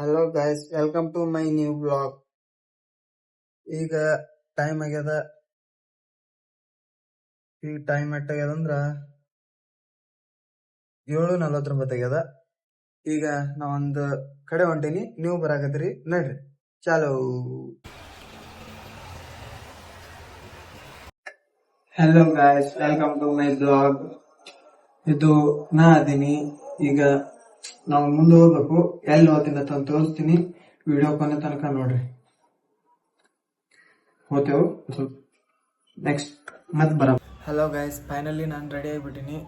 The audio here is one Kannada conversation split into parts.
Hello guys, welcome to my new blog. ಈಗ ಟೈಮ್ ಆಗ್ಯದ. ಈಗ ಟೈಮ್ ಎಟ್ಟಾಗ್ಯದಂದ್ರ 7:49 ಆಗ್ಯದ. ಈಗ ನಾವೊಂದು ಕಡೆ ಹೊಂಟೀನಿ, ನೀವು ಬರಾಕತ್ತೀರಿ, ನಡ್ರಿ ಚಾಲೋ. Hello guys, welcome to my blog. ಇದು ನಾ ಅದೀನಿ. ಈಗ ನಾವು ಮುಂದೆ ಹೋಗ್ಬೇಕು. ಎಲ್ಲಿ ಹೋಗ್ತೀನಿ ಅಂತ ತೋರಿಸ್ತೀನಿ. ವಿಡಿಯೋ ಕೊನೆ ತನಕ ನೋಡ್ರಿ. ಹೋಗ್ತೇವು ಸ್ವಲ್ಪ ನೆಕ್ಸ್ಟ್ ಮತ್ತೆ ಬರ. ಹಲೋ ಗೈಸ್, ಫೈನಲಿ ನಾನು ರೆಡಿ ಆಗಿಬಿಟ್ಟಿನಿ.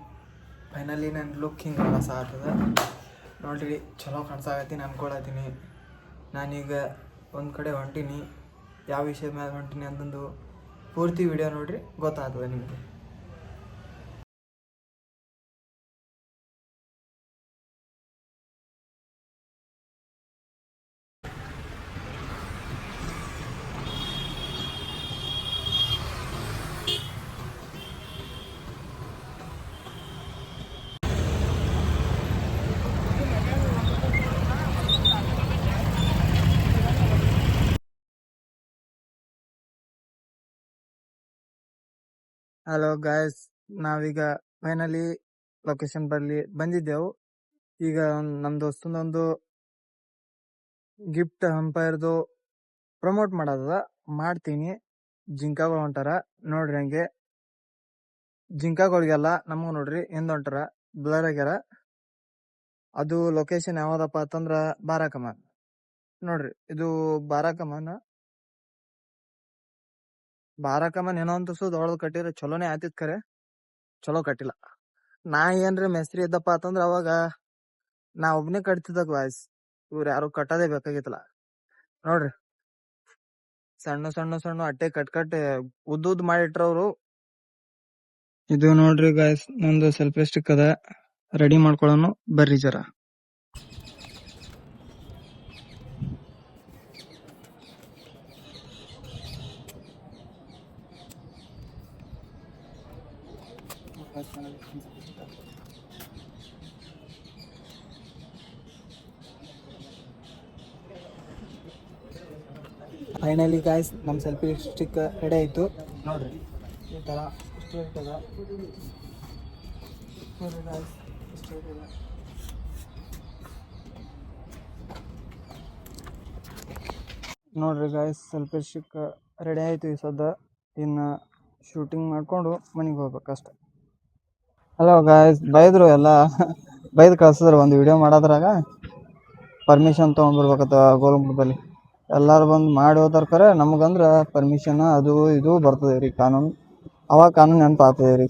ಫೈನಲಿ ನನ್ನ ಲುಕ್ ಹಿಂಗೆ ಕಾಣಿಸಾಗ್ತದ ನೋಡ್ರಿ. ಚಲೋ ಕಾಣಿಸಾಗತ್ತೀನಿ ಅನ್ಕೊಳತ್ತೀನಿ. ನಾನೀಗ ಒಂದು ಕಡೆ ಹೊಂಟೀನಿ. ಯಾವ ವಿಷಯದ ಮೇಲೆ ಹೊಂಟೀನಿ ಅಂತಂದು ಪೂರ್ತಿ ವಿಡಿಯೋ ನೋಡ್ರಿ, ಗೊತ್ತಾಗ್ತದೆ ನಿಮಗೆ. ಹಲೋ ಗಾಯ್ಸ್, ನಾವೀಗ ಫೈನಲಿ ಲೊಕೇಶನ್ ಬಂದಿದ್ದೆವು. ಈಗ ನಮ್ಮ ದೋಸ್ತಂದೊಂದು ಗಿಫ್ಟ್ ಹಂಪೈರ್ದು ಪ್ರಮೋಟ್ ಮಾಡ್ತೀನಿ. ಜಿಂಕಾಗಳು ಹೊಂಟಾರ ನೋಡ್ರಿ. ಹಂಗೆ ಜಿಂಕಾಗಳಿಗೆಲ್ಲ ನಮಗೂ ನೋಡ್ರಿ ಹಿಂದ್ ಹೊಂಟಾರ, ಬ್ಲರ್ ಆಗ್ಯಾರ. ಅದು ಲೊಕೇಶನ್ ಯಾವ್ದಪ್ಪ ಅಂತಂದ್ರ ಬಾರಾಕಮಾನ್ ನೋಡ್ರಿ. ಇದು ಬಾರಾಕಮಾನ್ ಏನೋ ಅಂತ ದೊಡ್ಡದು ಕಟ್ಟಿದ್ರೆ ಚಲೋನೇ ಆತಿತ್, ಖರೆ ಚಲೋ ಕಟ್ಟಿಲ್ಲ. ನಾ ಏನ್ರಿ ಮೆಸ್ರಿ ಇದ್ದಪ್ಪ ಅಂತಂದ್ರ ಅವಾಗ ನಾ ಒಬ್ನೇ ಕಟ್ತಿದ್ದ ವಾಯ್ಸ್. ಇವ್ರು ಯಾರು ಕಟ್ಟೋದೇ ಬೇಕಾಗಿತ್ತಲ್ಲ ನೋಡ್ರಿ. ಸಣ್ಣ ಸಣ್ಣ ಸಣ್ಣ ಅಟ್ಟೆ ಕಟ್ ಉದ್ದ ಮಾಡಿಟ್ರವ್ರು. ಇದು ನೋಡ್ರಿ ಗಾಯ್ಸ್, ನಂದು ಸೆಲ್ಫಿ ಸ್ಟಿಕ್ ಅದ, ರೆಡಿ ಮಾಡ್ಕೊಳ್ಳೋನು ಬರ್ರಿ ಜರ. ಫೈನಲಿ ಗಾಯ್ಸ್, ನಮ್ಮ ಸೆಲ್ಫಿ ಸ್ಟಿಕ್ ರೆಡಿ ಆಯ್ತು ನೋಡ್ರಿ. ಈ ತರ ಸ್ಟ್ರೇಟ್ ಅದ ನೋಡ್ರಿ ಗಾಯ್ಸ್, ಸ್ಟ್ರೇಟ್ ಅದ. ನೋಡ್ರಿ ಗಾಯ್ಸ್, ಸೆಲ್ಫಿ ಸ್ಟಿಕ್ ರೆಡಿ ಆಯ್ತು. ಈ ಸದ್ದ ಇನ್ನು ಶೂಟಿಂಗ್ ಮಾಡ್ಕೊಂಡು ಮನೆಗೆ ಹೋಗ್ಬೇಕಷ್ಟೆ. ಹಲೋ ಗಾಯ್ಸ್, ಬೈದ್ರು ಎಲ್ಲ ಬೈದು ಕಳ್ಸಿದ್ರು. ಒಂದು ವಿಡಿಯೋ ಮಾಡೋದ್ರಾಗ ಪರ್ಮಿಷನ್ ತೊಗೊಂಡ್ಬರ್ಬೇಕತ್ತ ಗೋಲಗುಂಬದಲ್ಲಿ. ಎಲ್ಲಾರು ಬಂದು ಮಾಡಿ ಹೋದಾರ, ಖರೆ ನಮಗಂದ್ರ ಪರ್ಮಿಷನ್ ಅದು ಇದು ಬರ್ತದೆ ರೀ, ಕಾನೂನು. ಅವಾಗ ಕಾನೂನು ನೆನಪು ಆಗ್ತದೆ ರೀ.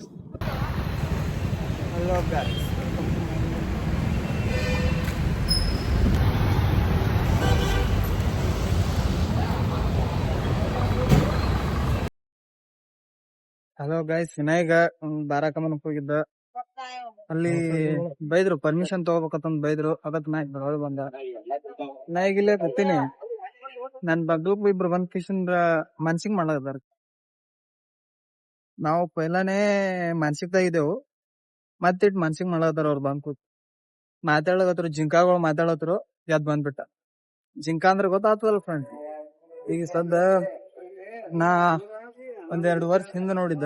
ಹಲೋ ಗೈಸ್, ವಿನಾಯಕ ಬಾರಾಕಮನಕ್ಕೆ ಹೋಗಿದ್ದ. ಅಲ್ಲಿ ಬೈದ್ರು, ಪರ್ಮಿಷನ್ ತಗೋಬೇಕಂತ ಬೈದ್ರು. ಅದಕ್ಕೆ ನಾಯಕ್ ಬಂದ. ನಾಯಿಗ್ ಇಲ್ಲೇ ಕೂತೀನಿ. ನನ್ ಬಗ್ಲಕ್ ಇಬ್ರು ಬಂದ್ ಕಿಶನ್ ಮನ್ಸಿಗೆ ಮಾಡ್ಲಕತ್ತಾರ. ನಾವು ಪೈಲಾನೇ ಮಾನಸಿಕದಾಗ ಇದ್ದೆವು, ಮತ್ತಿಟ್ ಮನ್ಸಿಗೆ ಮಾಡ್ಲಕತ್ತಾರ ಅವ್ರು ಬಂದ್ ಕೂತ್ ಮಾತಾಡ್ಲಕತ್ರು. ಜಿಂಕಾಗಳು ಮಾತಾಡತ್ರು, ಎದ್ ಬಂದ್ಬಿಟ್ಟ. ಜಿಂಕಾ ಅಂದ್ರೆ ಗೊತ್ತಾಗ್ತದಲ್ಲ ಫ್ರೆಂಡ್. ಈಗ ಸದ್ದ ನಾ 1-2 ವರ್ಷ ಹಿಂದೆ ನೋಡಿದ್ದ.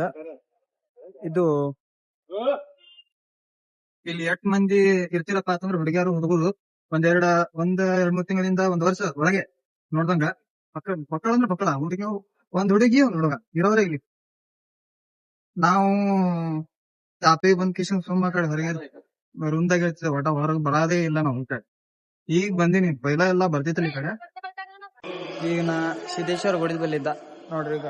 ಇದು ಇಲ್ಲಿ 8 ಮಂದಿ ಇರ್ತಿರಪ್ಪ ಅಂತಂದ್ರೆ ಹುಡುಗಿಯರು ಹುಡುಗರು ಒಂದ್ 2-3 ತಿಂಗಳಿಂದ 1 ವರ್ಷ ಒಳಗೆ ನೋಡ್ದಂಗ ಮಕ್ಕಳ ಅಂದ್ರೆ ಮಕ್ಕಳ ಹುಡುಗಿ, ಒಂದ್ ಹುಡುಗಿ ಒಂದ್ ಹುಡುಗ ಇರೋದ್ರೆ ಇಲ್ಲಿ. ನಾವು ಚಾಪಿ ಬಂದ್ ಕಿಶನ್ ಸುಮ್ಮ ಕಡೆ ಹೊರಗೆ ರೂಮ್ದಾಗ ಇರ್ತದೆ, ಒಟ ಹೊರಗೆ ಬರೋದೇ ಇಲ್ಲ ನಾವು. ಈಗ ಬಂದಿನಿ, ಪೈಲ ಎಲ್ಲಾ ಬರ್ತಿತ್ತು ಈ ಕಡೆ. ಈಗ ನಾ ಸಿದ್ದೇಶ್ವರ ಗುಡಿ ಬಲ್ಲಿದ್ದ ನೋಡ್ರಿ. ಈಗ